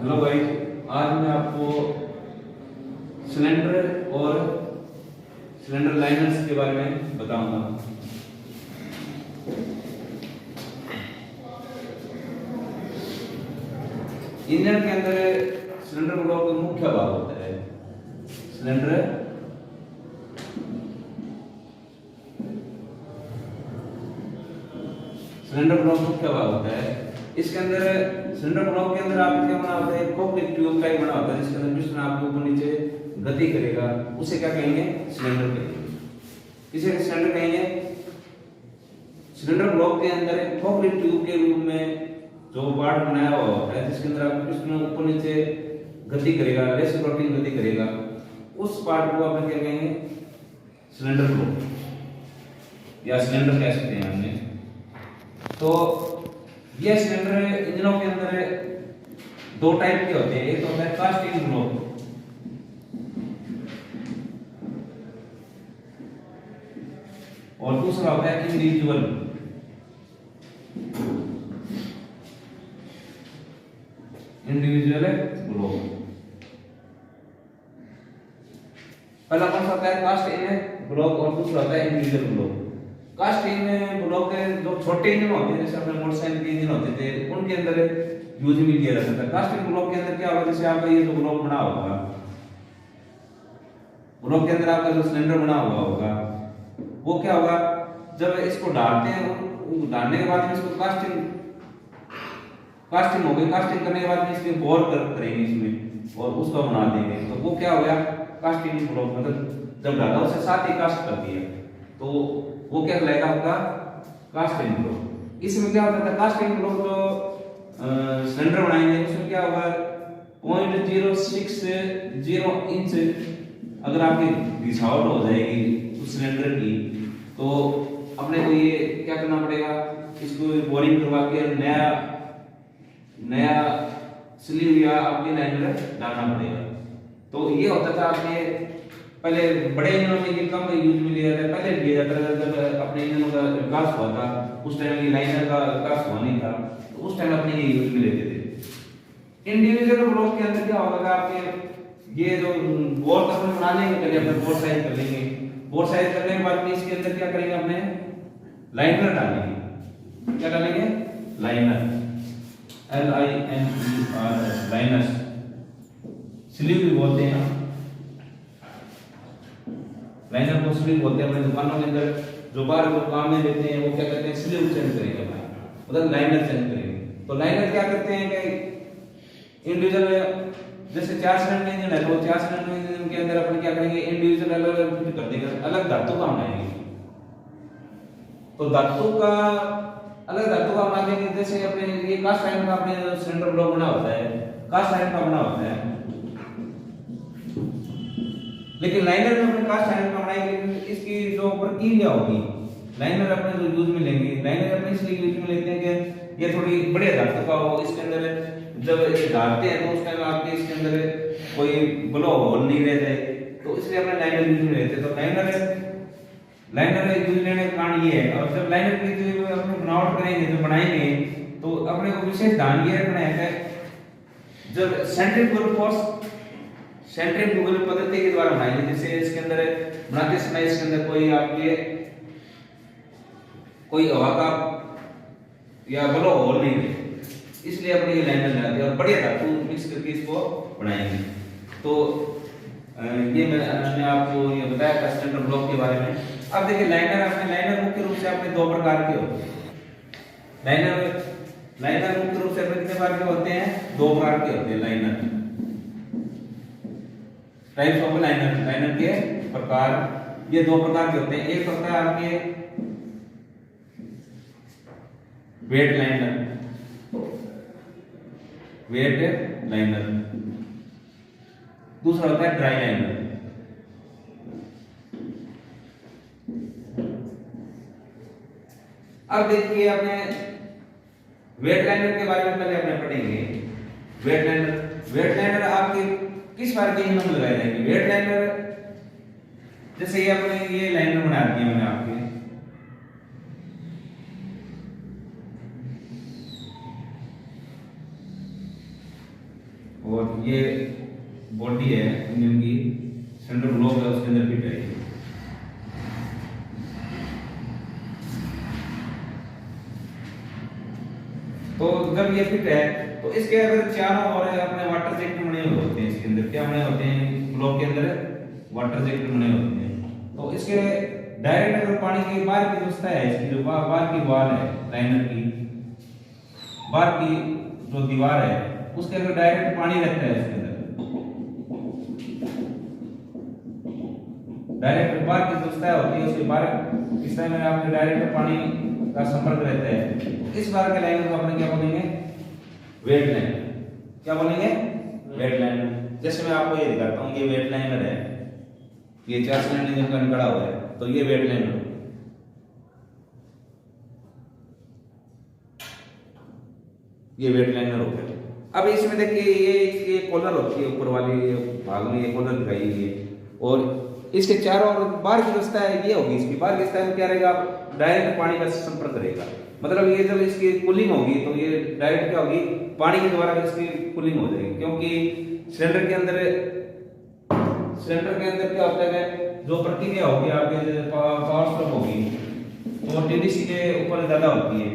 Hello भाई, आज मैं आपको सिलेंडर और सिलेंडर लाइनर्स के बारे में बताऊंगा। इंजन के अंदर सिलेंडर ब्लॉक का मुख्य भाग होता है। सिलेंडर ब्लॉक मुख्य भाग होता है। इसके अंदर सिलेंडर ब्लॉक के अंदर आपको क्या बना होता है, कॉकपिट ट्यूब का ही बना होता है, जिसके अंदर पिस्टन आपके ऊपर नीचे गति करेगा, उसे क्या कहेंगे, सिलेंडर कहेंगे। इसे सिलेंडर कहेंगे। सिलेंडर ब्लॉक के अंदर एक कॉकपिट ट्यूब के रूप में जो पार्ट बनाया हुआ होता है, जिसके अंदर आपके पिस्टन ऊपर नीचे गति करेगा, रेसिप्रोकेटिंग गति करेगा, उस पार्ट को आप क्या कहेंगे, सिलेंडर ब्लॉक या सिलेंडर कह सकते हैं हमने। तो ये सिलेंडर इंजनों के अंदर दो टाइप के होते हैं। एक तो होता है कास्टिंग ब्लॉक और दूसरा होता है इंडिविजुअल। ब्लॉक पहला कौन सा होता है, कास्ट इन ब्लॉक, और दूसरा होता है इंडिविजुअल ब्लॉक। कास्ट इन ब्लॉक के जो छोटे इंजन होते हैं, जैसे अपने मोटरसाइकिल के इंजन होते थे, उनके अंदर यूज में लिया जाता था। कास्ट इन ब्लॉक के अंदर क्या होगा, जैसे आपका ये जो ब्लॉक बना होगा, ब्लॉक के अंदर आपका जो सिलेंडर बना हुआ होगा, वो क्या होगा, जब इसको डालते हैं, डालने के बाद में इसको कास्टिंग हो गई। कास्टिंग करने के बाद में इसमें बोर करेंगे इसमें और उसको बना देंगे, तो वो क्या हो गया, कास्टिंग ब्लॉक। मतलब जब डाला उसे साथ ही कास्ट कर दिया, तो वो क्या कहलाएगा आपका, कास्टिंग ब्लॉक। इसमें क्या होता है, कास्टिंग ब्लॉक जो सिलेंडर बनाएंगे उसमें क्या होगा, 0.060 इंच अगर आपकी घिसावट हो जाएगी उस सिलेंडर की, तो अपने को ये क्या करना पड़ेगा, इसको बोरिंग करवा के नया स्लीव या आपके लाइनर डालना पड़ेगा। तो ये होता था आपने पहले बड़े इंजनों में ये कम यूज में लिया जाता है, पहले लिया जाता था जब अपने इंजनों का विकास हुआ था, उस टाइम ये लाइनर का विकास हुआ नहीं था, तो उस टाइम अपने ये यूज में लेते थे। इंडिविजुअल ब्लॉक के अंदर क्या होगा, आपके ये जो बोर तक में बना लेंगे, पहले अपने बोर साइज कर लेंगे, बोर साइज करने के बाद में इसके अंदर क्या करेंगे, अपने लाइनर डालेंगे। क्या डालेंगे, लाइनर, LINER, लाइनर स्लीव भी बोलते हैं, लाइनर को स्लीव बोलते हैं। अपने दुकानों के अंदर जो बाहर को काम में देते हैं, वो क्या करते हैं, स्लीव चेंज करेंगे, मतलब लाइनर चेंज करेंगे। तो लाइनर क्या करते हैं कि इंडिविजुअल, जैसे 4 सिलेंडर इंजन है, तो 4 सिलेंडर इंजन के अंदर अपन क्या करेंगे, इंडिविजुअल अलग अलग कर देंगे, अलग धातु का बनाएंगे। तो धातु का अलग धातु का बना देंगे। जैसे अपने ये कास्ट आयरन का अपने सिलेंडर ब्लॉक बना होता है, कास्ट आयरन का बना होता है, लेकिन लाइनर में अपने कास्ट आयरन का बनाएंगे। इसकी जो प्रक्रिया होगी, लाइनर अपने जो यूज में लेंगे, लाइनर अपने इसलिए यूज में लेते हैं कि ये थोड़ी बड़े धातु का हो, इसके अंदर जब ये डालते हैं तो उस टाइम आपके इसके अंदर कोई ब्लो होल नहीं रह जाए, तो इसलिए अपने लाइनर यूज में लेते हैं। तो लाइनर यूज लेने का कारण ये है। और जब लाइनर की जो अपने बनावट करेंगे, जो बनाएंगे, तो अपने को विशेष ध्यान ये रखना है कि जब सेंट्रीफ्यूगल पद्धति के द्वारा बनाएंगे, जैसे इसके अंदर बनाते समय इसके अंदर कोई हवा का या ब्लो होल नहीं है, इसलिए अपने ये लाइनर डाल दिया और बढ़िया धातु मिक्स करके इसको बनाएंगे। तो ये मैंने आपको ये बताया था सिलेंडर ब्लॉक के बारे में। अब देखिए लाइनर मुख्य रूप से अपने दो प्रकार के होते हैं। लाइनर मुख्य रूप से कितने प्रकार के होते हैं, 2 प्रकार के होते हैं लाइनर। टाइप्स ऑफ लाइनर के प्रकार, ये 2 प्रकार के होते हैं। एक होता है आपके वेट लाइनर, दूसरा होता है ड्राई लाइनर। अब देखिए अपने वेट लाइनर के बारे में पहले अपने पढ़ेंगे। वेट लाइनर आपके किस बार के इंजन में लगाए जाएंगे। वेट लाइनर जैसे ये अपने ये लाइनर बना दिया मैंने आपके, और ये बॉडी है इंजन की, सिलेंडर ब्लॉक है उसके अंदर फिट है ये। तो जब ये फिट है तो इसके अंदर चारों और अपने वाटर जैकेट बने हुए होते हैं। इसके अंदर क्या बने होते हैं, ब्लॉक के अंदर वाटर जैकेट बने होते हैं। तो इसके डायरेक्ट अगर पानी की बाहर की व्यवस्था है, इसकी जो बाहर की वॉल है लाइनर की, बाहर की जो दीवार है उसके अंदर डायरेक्ट पानी रहता है। इसके अंदर डायरेक्ट बाहर की व्यवस्था होती है, उसके बाहर इस टाइम में आपके डायरेक्ट पानी का संपर्क रहता है। इस बार के लाइनर को अपन क्या बोलेंगे, वेट लाइनर। क्या बोलेंगे, वेट लाइनर। जैसे मैं आपको ये दिखाता हूँ, ये वेट लाइनर है, ये 4 सिलेंडर इंजन का निकला हुआ है, तो ये वेट लाइनर, ये वेट लाइनर हो गया। अब इसमें देखिए ये कॉलर होती है, ऊपर वाली भाग में ये कॉलर दिखाई गई है, और इसके चारों ओर बाहर की व्यवस्था है ये होगी। इसकी बाहर की व्यवस्था में क्या रहेगा, डायरेक्ट पानी का संपर्क रहेगा। मतलब ये जब इसकी कूलिंग होगी तो ये डायरेक्ट क्या होगी, पानी के द्वारा इसकी कूलिंग हो जाएगी। क्योंकि सिलेंडर के अंदर क्या होता है, जो प्रतिक्रिया होगी आपके पावर स्ट्रोक होगी तो टीडीसी के ऊपर ज्यादा होती है,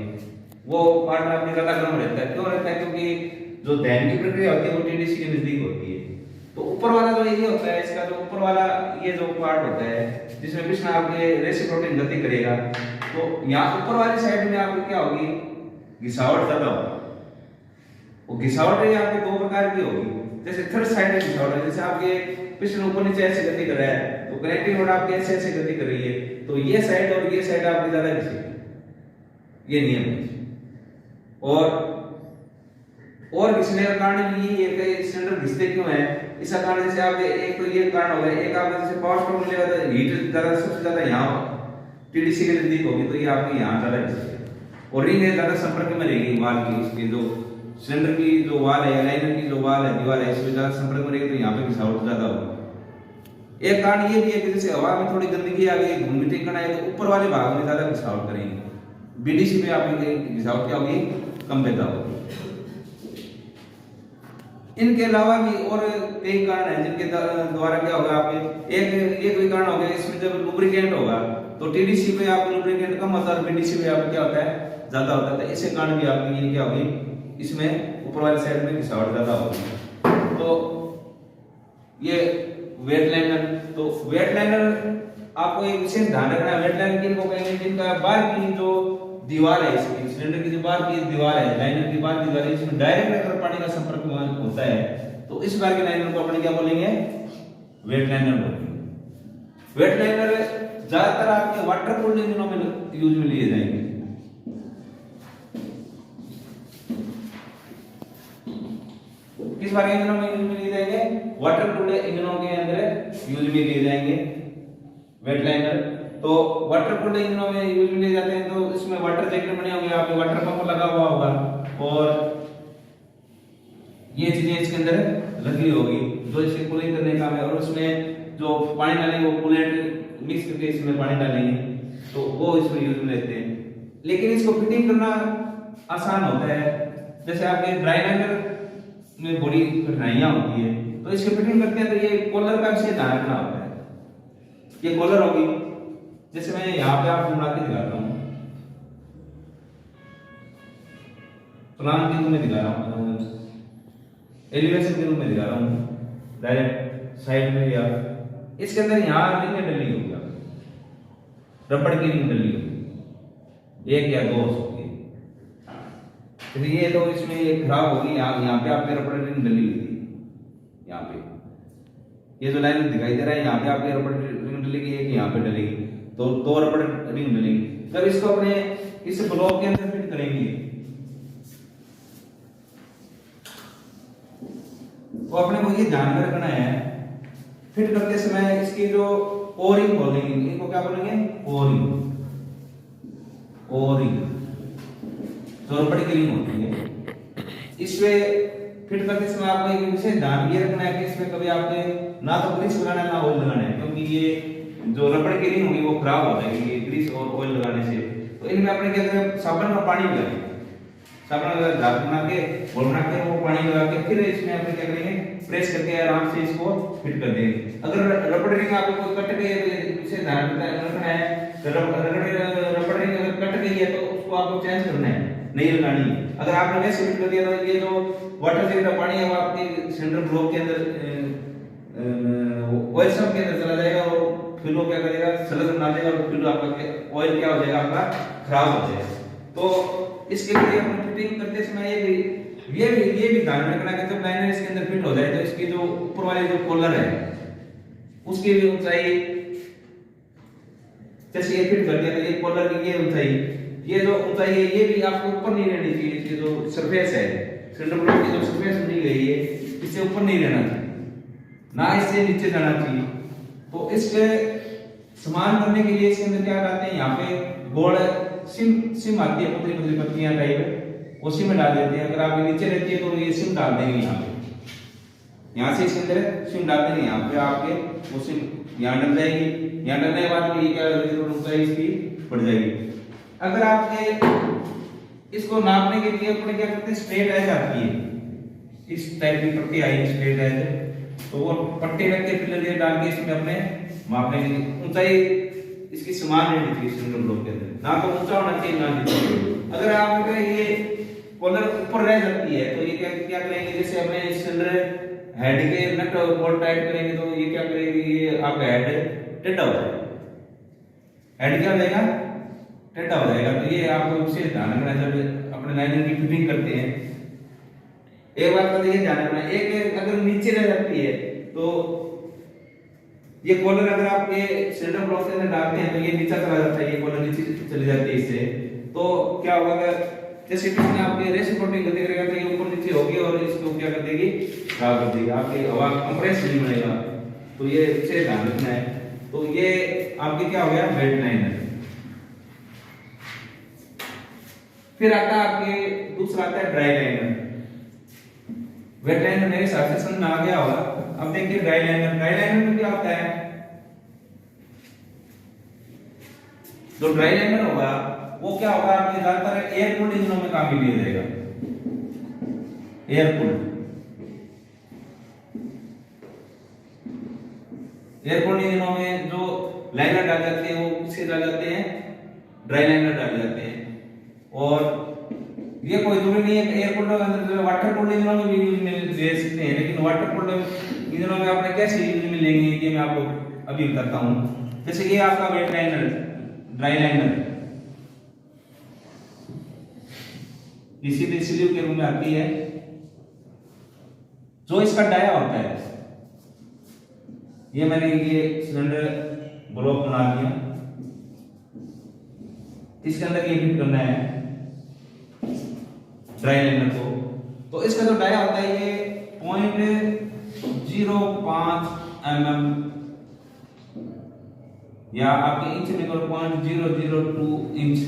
वो पार्ट आपके ज्यादा गर्म रहता है। क्यों रहता है, क्योंकि जो दहन की प्रक्रिया होती है वो टीडीसी के नजदीक होती है। तो ऊपर वाला जो ये होता है, इसका जो ऊपर वाला ये जो पार्ट होता है जिसमें पिस्टन आपके रेसिप्रोकेटिंग गति करेगा, तो यहाँ ऊपर वाली साइड में आपको क्या होगी, घिसावट ज्यादा होगी। वो घिसावट है आपके 2 प्रकार की होगी। जैसे थर्ड साइड में घिसावट है, जैसे आपके पिस्टन ऊपर नीचे ऐसे गति कर रहा है तो कनेक्टिंग रोड आपके ऐसे ऐसे गति कर रही है, तो ये साइड और ये साइड आपकी ज्यादा घिसेगी, ये नियम है। और घिसने का कारण भी यही है कि सिलेंडर घिसते क्यों है, इसका कारण जैसे आप एक तो ये कारण होगा, एक आपका जैसे पावर स्ट्रोक मिलेगा तो हीट ज्यादा सबसे ज्यादा यहाँ टीडीसी के नजदीक होगी, तो ये आपके यहाँ ज्यादा घिसेगी, और रिंग ज्यादा संपर्क में रहेगी वाल की। इसके जो सिलेंडर की जो वाल है, लाइनर की जो वाल है, दीवार है, इसमें ज्यादा संपर्क में रहेगी, तो यहाँ पे घिसावट ज्यादा होगी। एक कारण ये भी है कि जैसे हवा में थोड़ी गंदगी आ गई, घुंघटी कण आए, तो ऊपर वाले भाग में ज्यादा घिसावट करेंगे, बीडीसी में आपकी घिसावट क्या होगी, कम पैदा होगी। इनके अलावा भी और कई कारण हैं जिनके द्वारा क्या होगा, आपके एक कोई कारण हो गया, इसमें जब लुब्रिकेंट होगा तो टीडीसी में आपको लुब्रिकेंट कम होता है, बीडीसी में आपको क्या होता है, ज्यादा होता है। तो इसके कारण भी आपकी ये क्या होगी, इसमें ऊपर वाली साइड में घिसावट ज्यादा होगी। तो ये वेट लाइनर, तो वेट लाइनर आपको एक विशेष ध्यान रखना है। वेट लाइनर किनको कहेंगे, जिनका बाहर की जो दीवार है, इसकी सिलेंडर की जो बाहर की दीवार है, लाइनर की बाहर की दीवार है, इसमें डायरेक्ट अगर पानी का संपर्क होता है तो इस बार के लाइनर को अपन क्या बोलेंगे, वेट लाइनर बोलेंगे। वेट लाइनर ज्यादातर आपके वाटर कूल्ड इंजनों में यूज में लिए जाएंगे। किस बार इंजनों में यूज में लिए जाएंगे, वाटर कूल्ड इंजनों के अंदर यूज में लिए जाएंगे वेट लाइनर। तो वाटर कूल्ड इंजनों में यूज में लिए जाते हैं, तो इसमें वाटर जैकेट बने होंगे, आपके वाटर पंप लगा हुआ होगा, और ये चीजें इसके अंदर लगी होगी जो इसे कूलिंग करने का है। और उसमें जो पानी डालेंगे वो कूलेंट मिक्स करके इसमें पानी डालेंगे, तो वो इसमें यूज में लेते हैं। लेकिन इसको फिटिंग करना आसान होता है। जैसे आपके ड्राई लाइनर में बड़ी कठिनाइयां होती है, तो इसको फिटिंग करते हैं तो ये कॉलर का विशेष ध्यान रखना होता है। ये कॉलर होगी, जैसे मैं यहाँ पे आपको बना के दिखाता हूँ, प्लान के रूप में दिखा रहा हूँ, एलिवेशन के रूप में दिखा रहा हूँ, डायरेक्ट साइड में या इसके अंदर यहाँ रिंग डली होगी, रबड़ की रिंग डली होगी, 1 या 2 हो सकती है। ये तो इसमें ये खराब होगी, यहाँ पे आपके रबड़ रिंग डली हुई थी, यहाँ पे ये जो लाइन दिखाई दे रहा है, यहाँ पे आपके रबड़ रिंग डलेगी, एक यहाँ पे डलेगी, तो 2 रबड़ रिंग डलेगी। जब इसको अपने इस ब्लॉक के अंदर फिट करेंगे तो अपने को ये ध्यान में रखना है, फिट करते समय इसकी जो ओरिंग बोलेंगे, इनको क्या बोलेंगे, ओरिंग, ओरिंग जो रबड़ की रिंग होती है, इसमें फिट करते समय आपको एक विशेष ध्यान ये रखना है कि इसमें कभी आपने ना तो ग्रीस लगाना है ना ऑयल लगाना है, क्योंकि ये जो रबड़ की रिंग होगी वो खराब हो जाएगी ग्रीस और ऑयल लगाने से। तो इनमें अपने क्या करें, साबुन का पानी मिलाएंगे, साबुन दांत बना के घोल बना के वो पानी लगा के फिर इसमें आप क्या करेंगे, प्रेस करके आराम से इसको फिट कर देंगे। अगर रबड़ रिंग आपको कट गई है, इसे ध्यान रखना है, तो रबड़ रिंग अगर कट गई है तो उसको आपको चेंज करना है, नहीं लगानी है। अगर आपने वैसे फिट कर दिया तो ये जो वाटर जेट का पानी है वो आपके सिलेंडर ब्लॉक के अंदर ऑयल सब के अंदर चला जाएगा और फिर वो क्या करेगा, सलग बना देगा और फिर आपका ऑयल क्या हो जाएगा, आपका खराब हो जाएगा। तो इसके लिए हम फिटिंग करते समय ये भी ध्यान रखना कि जब लाइनर इसके अंदर फिट हो जाए तो इसकी जो ऊपर वाली जो कॉलर है उसकी भी ऊंचाई, जैसे ये फिट कर दिया तो ये कॉलर की ये ऊंचाई, ये जो ऊंचाई है ये भी आपको ऊपर नहीं रहनी चाहिए। ये जो सरफेस है सिलेंडर ब्लॉक की जो सरफेस बनी गई है इससे ऊपर नहीं रहना चाहिए, ना इससे नीचे जाना चाहिए। तो इसके समान करने के लिए इसके अंदर क्या करते हैं, यहाँ पे गोल सिम आती है, पतली पतली पत्तियां टाइप, वो सिम डाल देते हैं। अगर आपके नीचे रहती है तो ये सिम डाल देंगे यहाँ पे, यहाँ से इसके अंदर सिम डाल देंगे, यहाँ पे आपके वो सिम यहाँ डल जाएगी। यहाँ डलने के बाद ये क्या ऊंचाई इसकी बढ़ जाएगी। अगर आपके इसको नापने के लिए अपने क्या करते हैं, स्ट्रेट एज आती है, इस टाइप की पट्टी आई स्ट्रेट एज, तो वो पट्टी रख के फिर डाल के इसमें अपने मापने की ऊंचाई इसकी समान रहनी चाहिए सिलेंडर ब्लॉक के अंदर, ना तो ऊंचा होना चाहिए ना नीचे। अगर आप ये कॉलर ऊपर रह जाती है तो ये क्या करेंगे, जैसे अपने सिलेंडर हेड के नट बोल्ट टाइट करेंगे तो ये क्या करेगी, ये आपका हेड टेढ़ा हो जाएगा, हेड क्या हो जाएगा, टेढ़ा हो जाएगा। तो ये आपको विशेष ध्यान रखना जब अपने लाइनर की फिटिंग करते हैं। एक बात का ये ध्यान रखना, एक अगर नीचे रह जाती है तो ये कॉलर अगर आप ये सिलेंडर ब्लॉक के अंदर डालते हैं तो ये नीचे चला जाता है, ये कॉलर नीचे चली जाती है इससे, तो क्या होगा, जैसे किसी आपके रेसिप्रोकेटिंग गति करेगा तो ये ऊपर नीचे होगी और इसको क्या कर देगी, खराब कर देगी, आपकी हवा कंप्रेस नहीं बनेगा। तो ये इसे ध्यान रखना है। तो ये आपके क्या हो गया, वेट लाइनर। फिर आता है आपके दूसरा आता है ड्राई लाइनर। वेट लाइनर मेरे हिसाब से समझ में आ गया होगा। अब देखिए ड्राई लाइनर, ड्राई लाइनर में क्या होता है, जो ड्राई लाइनर होगा वो क्या होगा, आपके ज्यादातर एयर कूल्ड इंजनों में काम में लिया जाएगा, एयर कूल्ड इंजनों में जो लाइनर डाल जाते हैं वो किसके डाल जाते हैं, ड्राई लाइनर डाल जाते हैं। और ये कोई जरूरी नहीं है कि एयर कूल्ड अंदर, वाटर कूल्ड इंजनों में भी यूज में ले सकते हैं, लेकिन वाटर कूल्ड इंजनों में आपने कैसे यूज में लेंगे ये मैं आपको अभी बताता हूं। जैसे ये आपका वेट लाइनर, ड्राई लाइनर, ये सीधे स्लीव के रूप में आती है। जो इसका डाया होता है, ये मैंने ये सिलेंडर ब्लॉक बना दिया, इसके अंदर ये फिट करना है ड्राई लाइनर को। तो इसका जो डाया होता है ये 0.05 mm या आपके इंच में 0.002 इंच,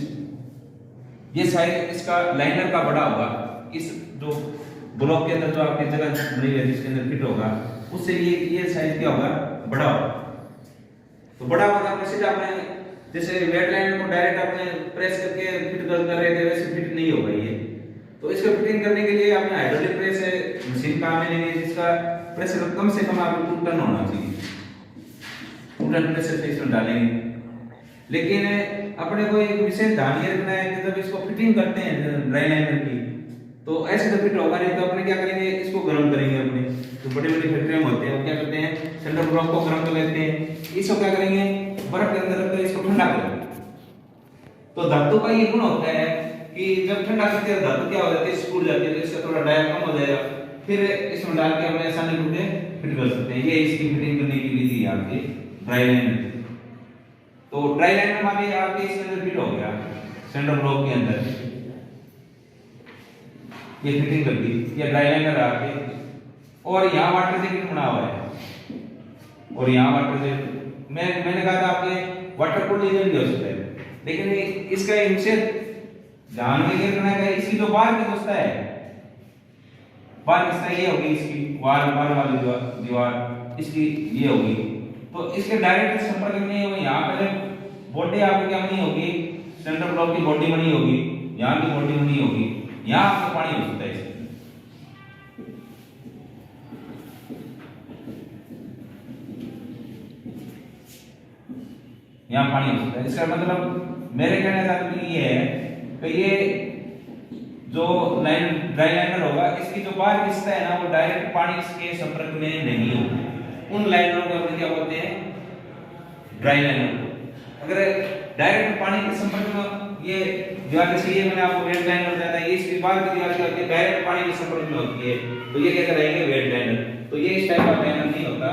ये साइज इसका लाइनर का बड़ा होगा। इस जो ब्लॉक के अंदर जो आपकी जगह बनी है जिसके अंदर फिट होगा उससे ये साइज क्या होगा, बड़ा होगा। तो बड़ा होगा मैसेज आपने जैसे वेट लाइनर को डायरेक्ट आपने प्रेस करके फिट कर रहे थे वैसे फिट नहीं होगा ये। तो इसको फिटिंग करने के लिए आपने हाइड्रोलिक प्रेस मशीन काम में लेंगे जिसका प्रेशर कम से कम आपको 2 टन होना चाहिए, 2 टन प्रेशर से इसमें डालेंगे। लेकिन अपने को एक विशेष ध्यान ये रखना है कि जब इसको फिटिंग करते हैं ड्राई लाइनर की तो ऐसे तो फिट होगा नहीं, तो अपने क्या करेंगे, इसको गर्म करेंगे। अपने जो बड़ी बड़ी फैक्ट्रियां होते हैं वो क्या करते हैं, सिलेंडर ब्लॉक को गर्म कर लेते हैं, इसको क्या करेंगे, बर्फ के अंदर रखकर इसको ठंडा करेंगे। तो धातु का ये गुण होता है कि जब ठंडा करते हैं धातु क्या हो जाती है, स्कूल जाती है, तो इसका थोड़ा डाया कम हो जाएगा, फिर इसमें डाल के अपने आसानी से फिट कर सकते हैं। ये इसकी फिटिंग करने की विधि है आपकी ड्राई लाइनर। तो ड्राई लाइनर माने आपके इसके अंदर फिट हो गया सिलेंडर ब्लॉक के अंदर, ये फिटिंग कर दी, ये ड्राई लाइनर आपके। और यहाँ वाटर जैकेट बना हुआ है, और यहाँ वाटर जैकेट मैंने कहा था आपके वाटर कूल्ड इंजन भी हो सकता है, लेकिन इसका इनसे ध्यान में ये रखना है इसकी जो बाहर की व्यवस्था है, बाहर किस तरह ये होगी, इसकी बाहर वाली दीवार इसकी ये होगी, तो इसके डायरेक्ट संपर्क में नहीं होगी। यहाँ पहले बॉडी आपकी क्या बनी होगी, सिलेंडर ब्लॉक की बॉडी बनी होगी, यहाँ की बॉडी बनी होगी, यहाँ आपको पानी हो सकता है इसमें। यहाँ पानी हो सकता है। इसका मतलब मेरे कहने का तात्पर्य ये है कि ये जो लाइन ड्राई लाइनर होगा इसकी जो बाहर की सतह है ना वो डायरेक्ट पानी के संपर्क में नहीं होगी। उन लाइनरों को हम क्या बोलते हैं, ड्राई लाइनर। अगर डायरेक्ट पानी के संपर्क में ये दीवार से, ये मैंने आपको वेट लाइनर बताया था, ये इसकी बाहर की दीवार से डायरेक्ट पानी के संपर्क में होती है, तो ये क्या करेंगे, वेट लाइनर। तो ये इस टाइप का लाइनर नहीं होता।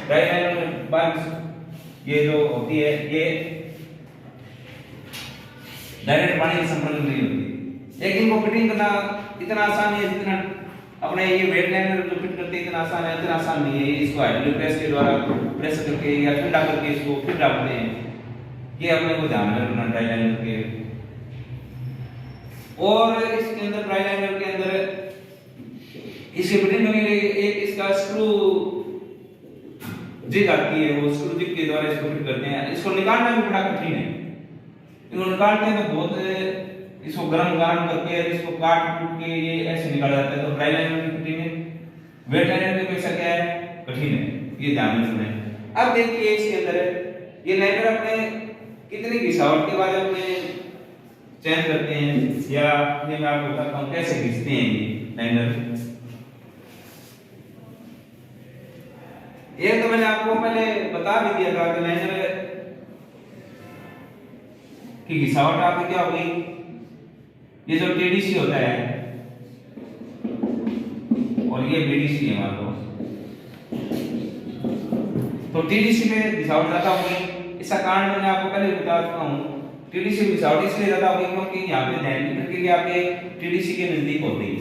ड्राई लाइनर में बाहर ये जो होती है ये डायरेक्ट पानी के संपर्क में नहीं होती। लेकिन इनको फिटिंग करना इतना आसान है जितना अपने ये वेट लाइनर जो फिट करते हैं इतना आसान है, इतना आसान नहीं है। इसको हाइड्रोलिक प्रेस के द्वारा प्रेस करके या ठंडा करके इसको फिट डालते हैं। ये अपने को ध्यान में रखना ड्राई लाइनर के। और इसके अंदर ड्राई लाइनर के अंदर इसकी फिटिंग करने के लिए एक इसका स्क्रू जिग आती है, वो स्क्रू जिग के द्वारा इसको फिट करते हैं। इसको निकालना भी बड़ा कठिन है। इसको निकालते हैं तो बहुत इसको गरम करके इसको काट कूट के ये ऐसे निकाला जाता है। तो ड्राई लाइनर की फिटिंग है वेट लाइनर की अपेक्षा क्या है, कठिन है, ये ध्यान में रखना। अब देखिए इसके अंदर ये लाइनर अपने कितनी घिसावट के बाद अपने चेंज करते हैं, या ये मैं आपको बताता हूं कैसे घिसते हैं ये लाइनर। ये तो मैंने आपको पहले बता भी दिया था कि लाइनर की घिसावट आपकी क्या होगी। ये जो टीडीसी होता है और ये बीडीसी है मान लो, तो टीडीसी में घिसावट ज्यादा होगी। इसका कारण मैंने आपको पहले बता चुका हूं। टीडीसी में घिसावट इसलिए ज्यादा होगी क्योंकि यहाँ पे लैंडिंग प्रक्रिया आपके टीडीसी के नजदीक होती है।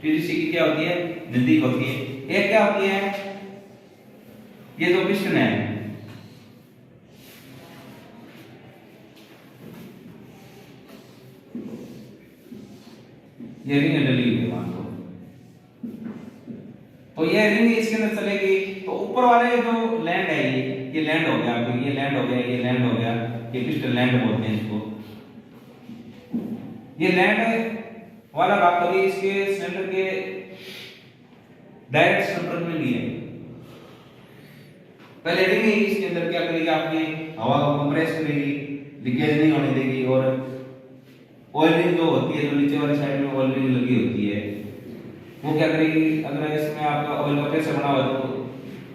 टीडीसी की क्या होती है, नजदीक होती है। एक क्या होती है, ये जो पिस्टन है ये रिंग डली हुई है मान लो, तो ये रिंग इसके अंदर चलेगी। तो ऊपर वाले जो लैंड है ये लैंड हो गया आपको, ये लैंड हो गया, ये लैंड हो गया, ये पिस्टन लैंड बोलते हैं इसको। ये लैंड वाला भाग कभी इसके सिलेंडर के डायरेक्ट संपर्क में नहीं है। पहले रिंग इसके अंदर क्या करेगी, आपकी हवा को कंप्रेस करेगी, लीकेज नहीं होने देगी। और ऑयल रिंग जो होती है, जो नीचे वाली साइड में ऑयल रिंग लगी होती है, वो क्या करेगी, अगर इसमें आपका ऑयल का प्रेशर बना हुआ तो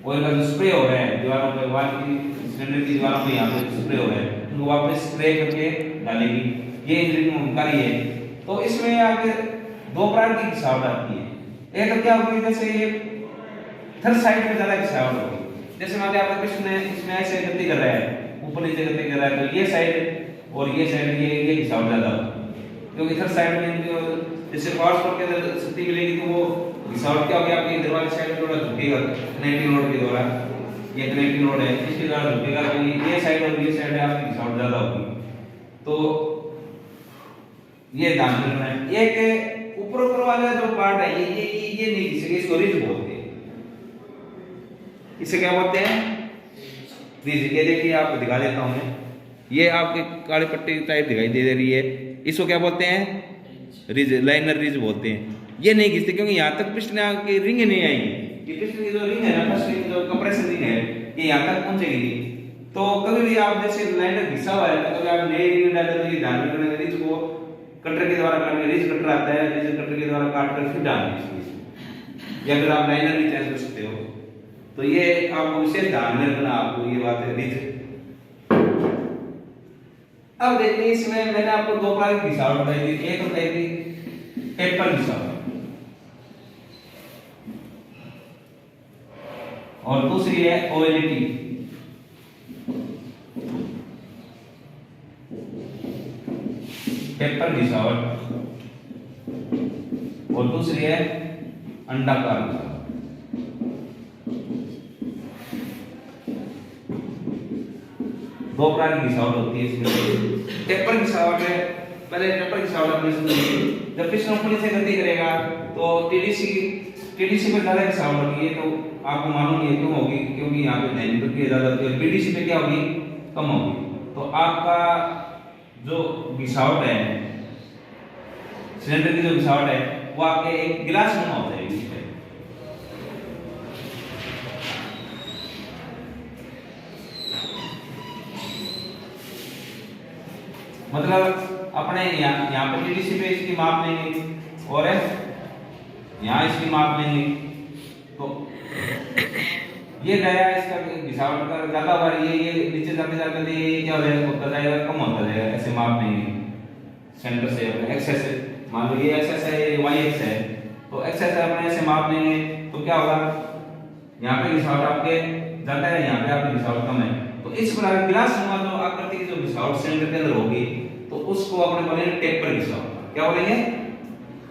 ऑयल का जो स्प्रे हो रहा है दीवारों पे, वाल की सिलेंडर की दीवारों पे यहाँ पे स्प्रे हो रहा है, उनको वापस स्प्रे करके डालेगी। ये इंजीनियरिंग कार्य है। तो इसमें आपके दो प्रकार की घिसावट आती है। एक तो क्या होगी, जैसे ये थर्ड साइड में ज्यादा घिसावट होगी। जैसे मान लीजिए आपका पिस्टन है, इसमें ऐसे गति कर रहा है, ऊपर नीचे गति कर रहा है, तो ये साइड और ये साइड ये घिसावट ज्यादा होगी। क्योंकि इधर साइड में जो जैसे पावर सप्लाई के अंदर शक्ति मिलेगी तो वो घिसावट क्या होगी, आपकी इधर वाली साइड में थोड़ा झुकेगा कनेक्टिंग रोड के द्वारा। ये कनेक्टिंग रोड है, इसके द्वारा झुकेगा, तो ये साइड और ये साइड है आपकी घिसावट ज्यादा होगी। तो ये ध्यान रखना है। एक ऊपर वाला जो पार्ट है ये नहीं घिसेगा, इसको रिज बोलते हैं। इसे क्या बोलते हैं, रिज। ये देखिए आपको दिखा देता हूं मैं, ये आपके काली पट्टी टाइप दिखाई दे रही है, इसको क्या बोलते हैं, रिज, लाइनर रिज बोलते हैं। ये नहीं घिसते क्योंकि यहाँ तक पिस्टन की रिंग नहीं आएगी। ये पिस्टन की जो रिंग है ना, फर्स्ट रिंग जो कंप्रेसर रिंग है, ये यहाँ तक पहुंचेगी नहीं। तो कभी भी आप जैसे लाइनर घिसा हुआ है तो कभी आप नई रिंग डालें तो ये ध्यान रखना, रिज को कटर के द्वारा काट के, रिज कटर आता है, रिज कटर के द्वारा काट कर फिर डाल दीजिए, या फिर आप लाइनर भी चेंज कर सकते हो। तो ये आपको विशेष ध्यान में रखना, आपको ये बात है रिज। अब देखिए इसमें मैंने आपको दो प्रकार की घिसावट बताई थी। एक बताई थी टेपर घिसावट और दूसरी है ओएलटी। टेपर घिसावट और दूसरी है अंडाकार घिसावट। दो प्रकार की घिसावट होती है इसमें। टेपर घिसावट है, पहले टेपर घिसावट अपने समझिए। जब पिस्टन ऊपर से गति करेगा तो टीडीसी पे ज्यादा घिसावट होगी। ये तो आपको मालूम है क्यों होगी, क्योंकि यहाँ पे लाइन प्रक्रिया ज्यादा होती है। बीडीसी पे क्या होगी, कम होगी। तो आपका जो घिसावट है सिलेंडर की जो घिसावट है वो आपके एक गिलास नुमा हो जाएगी। मतलब अपने यहाँ पे टीडीसी पे इसकी माप लेंगे और यहाँ इसकी माप लेंगे, तो ये गया इसका घिसावट का ज्यादा हुआ, ये नीचे जाते जाते ये क्या हो जाएगा, होता जाएगा, कम होता जाएगा। ऐसे माप लेंगे सेंटर से एक्सेस, मान लो ये एक्सेस है, ये वाई एक्स है, तो एक्सेस अपने ऐसे माप लेंगे तो क्या होगा, यहाँ पे घिसावट आपके ज्यादा है, यहाँ पे आपकी घिसावट कम है। तो इस प्रकार गिलास नुमा जो आकृति की जो घिसावट सिलेंडर के अंदर होगी तो उसको अपने बोलेंगे टेपर घिसावट। क्या बोलेंगे,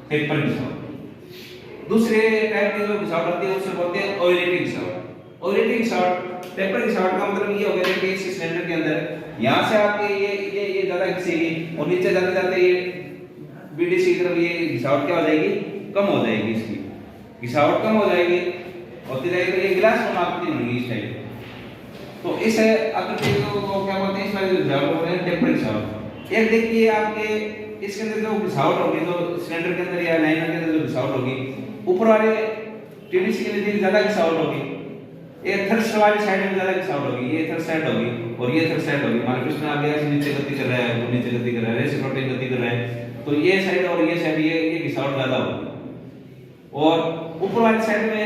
टेपर घिसावट। दूसरे टाइप की जो घिसावट होती है उसे बोलते हैं ओइलेटिंग घिसावट। ओइलेटिंग घिसावट, टेपर घिसावट का मतलब ये हो गया कि इस सिलेंडर के अंदर यहाँ से आपके ये ज्यादा घिसेगी और नीचे जाते जाते ये बीडीसी की तरफ ये घिसावट क्या हो जाएगी, कम हो जाएगी, इसकी घिसावट कम हो जाएगी, होती जाएगी, तो ये गिलास नुमा आकृति बनेगी इस टाइप। तो इस आकृति को क्या बोलते हैं, इस वाली घिसावट को बोलते हैं टेपर घिसावट। एक देखिए आपके इसके अंदर जो घिसावट होगी, जो सिलेंडर के अंदर या लाइनर के अंदर जो घिसावट होगी, ऊपर वाले टीडीसी के लिए ज्यादा घिसावट होगी, ये थर्स्ट वाली साइड में ज्यादा घिसावट होगी, ये थर्ड साइड होगी और ये थर्ड साइड होगी। मान लो पिस्टन आगे से नीचे गति कर रहा है, तो नीचे गति कर रहा है, रेसिप्रोकेटिंग गति कर रहा है, तो ये साइड और ये साइड ये घिसावट ज्यादा होगी। और ऊपर वाली साइड में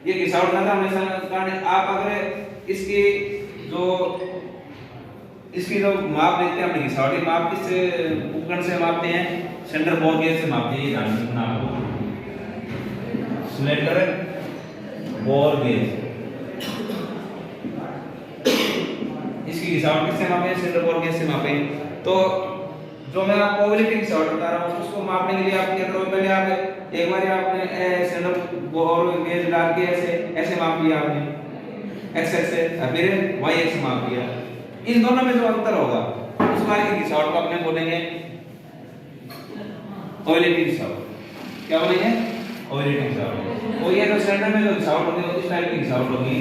ये घिसावट ज्यादा होने के कारण आप अगर इसकी जो माप लेते हैं, अपनी घिसावट माप किस उपकरण से मापते हैं, सिलेंडर बोर गेज से मापते हैं। ये ध्यान रखना आपको, सिलेंडर बोर गेज, इसकी घिसावट किससे मापें, सिलेंडर बोर गेज से मापें। तो जो मैं आपको ओइलेटिंग घिसावट बता रहा हूँ उसको मापने के लिए आप क्या करोगे, पहले आप एक बार आपने सिलेंडर बोर गेज डाल के ऐसे माप लिया आपने एक्स एक्स से, फिर वाई एक्स माप लिया। इन दोनों में जो अंतर होगा उस बार की घिसावट को अपने बोलेंगे ओइलेटिंग घिसावट। क्या बोलेंगे, ओइलेटिंग घिसावट। तो ये जो सिलेंडर में जो घिसावट होगी वो इस टाइप की घिसावट होगी।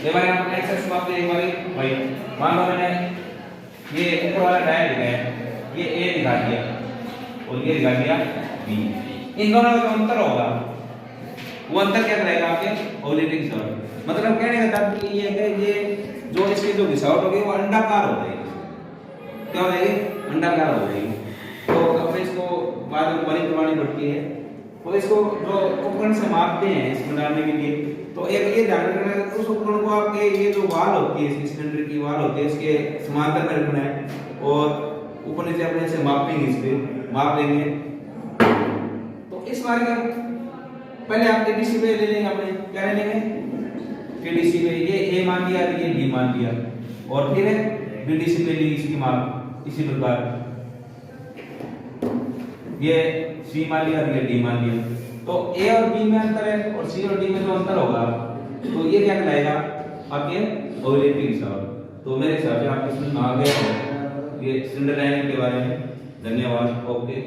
एक बार आपने एक्सेस माप लिया, एक बार वाई, मान लो मैंने ये ऊपर वाला डायल दिखाया है, ये ए दिखा दिया और ये दिखा दिया बी। इन दोनों में जो अंतर होगा वो अंतर क्या रहेगा आपके ओइलेटिंग घिसावट। मतलब कहने का तात्पर्य ये है कि ये जो इसकी जो घिसावट होगी वो अंडाकार हो जाएगी। क्या हो जाएगी, अंडाकार हो जाएगी। तो अब इसको बाद में बड़ी करवानी पड़ती है, तो इसको जो उपकरण से मापते हैं इसको डालने के लिए, तो एक ये ध्यान रखना है उस उपकरण को आपके ये जो वाल होती है, इसकी सिलेंडर की वाल होती है, इसके समांतर में रखना है और ऊपर नीचे अपने से मापेंगे, इस पे माप लेंगे। तो इस बार का पहले आप टीडीसी पे ले लेंगे, अपने क्या ले लेंगे, टीडीसी पे ये ए मान लिया, ये डी मान लिया, और फिर बीडीसी पे ली इसकी माप। इसी प्रकार ये सी मान लिया, ये डी मान लिया। तो ए और बी में अंतर है और सी और डी में जो अंतर होगा तो ये क्या कहलाएगा, आपके ओइलेटिंग घिसावट। तो मेरे हिसाब से आपको समझ में आ गया है ये सिलेंडर लाइनिंग के बारे में। धन्यवाद। ओके।